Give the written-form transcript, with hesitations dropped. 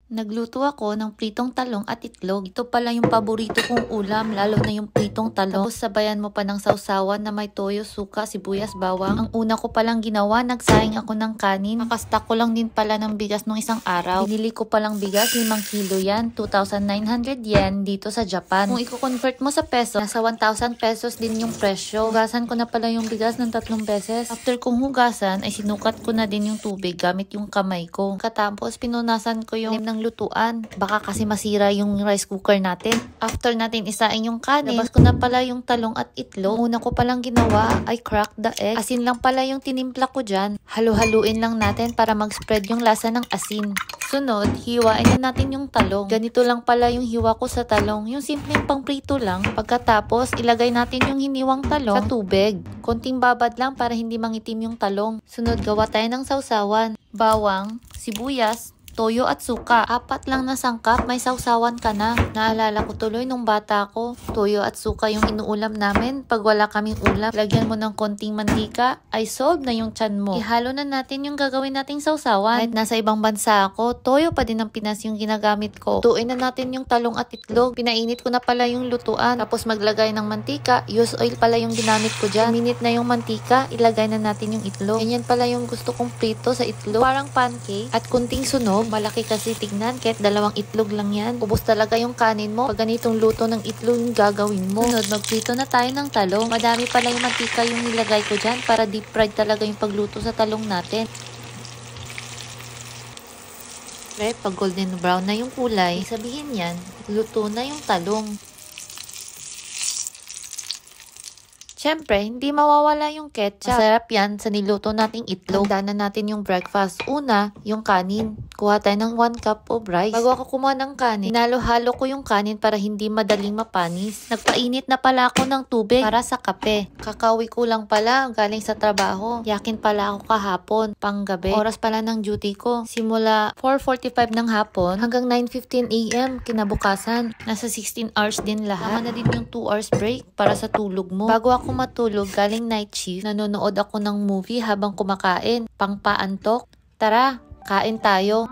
Nagluto ako ng pritong talong at itlog. Ito pala yung paborito kong ulam, lalo na yung pritong talong. Tapos sabayan mo pa ng sausawan na may toyo, suka, sibuyas, bawang. Ang una ko palang ginawa, nagsaing ako ng kanin. Nakastock ko lang din pala ng bigas nung isang araw. Binili ko palang bigas, 5 kilo yan, 2,900 yen dito sa Japan. Kung i-convert mo sa peso, nasa 1,000 pesos din yung presyo. Hugasan ko na pala yung bigas ng 3 beses. After kong hugasan, ay sinukat ko na din yung tubig gamit yung kamay ko. Katapos, pinunasan ko yung ng lutuan. Baka kasi masira yung rice cooker natin. After natin isain yung kanin, labas ko na pala yung talong at itlog. Una ko palang ginawa ay crack the egg. Asin lang pala yung tinimpla ko dyan. Halu-haluin lang natin para mag-spread yung lasa ng asin. Sunod, hiwain na natin yung talong. Ganito lang pala yung hiwa ko sa talong. Yung simpleng pangprito lang. Pagkatapos, ilagay natin yung hiniwang talong sa tubig. Konting babad lang para hindi mangitim yung talong. Sunod, gawa tayo ng sausawan. Bawang, sibuyas, toyo at suka. 4 lang na sangkap, may sausawan ka na. Naalala ko tuloy nung bata ko, toyo at suka yung inuulam namin. Pag wala kaming ulam, lagyan mo ng konting mantika, ay solve na yung tiyan mo. Ihalo na natin yung gagawin nating sausawan. Kahit nasa ibang bansa ako, toyo pa din ang Pinas yung ginagamit ko. Lutuin na natin yung talong at itlog. Pinainit ko na pala yung lutuan. Tapos maglagay ng mantika. Use oil pala yung ginamit ko dyan. Minute na yung mantika, ilagay na natin yung itlog. Ganyan pala yung gusto kong prito sa itlog. Parang pancake at kunting sunog. Malaki kasi tignan, kahit 2 itlog lang yan. Ubos talaga yung kanin mo. Pag ganitong luto ng itlog yung gagawin mo. Sunod, magprito na tayo ng talong. Madami pala yung mantika yung nilagay ko dyan para deep fried talaga yung pagluto sa talong natin. Pag golden brown na yung kulay, sabihin yan, luto na yung talong. Siyempre, hindi mawawala yung ketchup. Masarap yan sa niluto nating itlog. Handa na natin yung breakfast. Una, yung kanin. Kuha tayo ng 1 cup of rice. Bago ako kumuha ng kanin, hinalo-halo ko yung kanin para hindi madaling mapanis. Nagpainit na pala ako ng tubig para sa kape. Kakawi ko lang pala galing sa trabaho. Yakin pala ako kahapon, panggabi. Oras pala ng duty ko. Simula 4:45 ng hapon hanggang 9:15 AM kinabukasan. Nasa 16 hours din lahat. Tama na din yung 2 hours break para sa tulog mo. Bago ako matulog galing night shift, nanonood ako ng movie habang kumakain. Pangpaantok. Tara, kain tayo.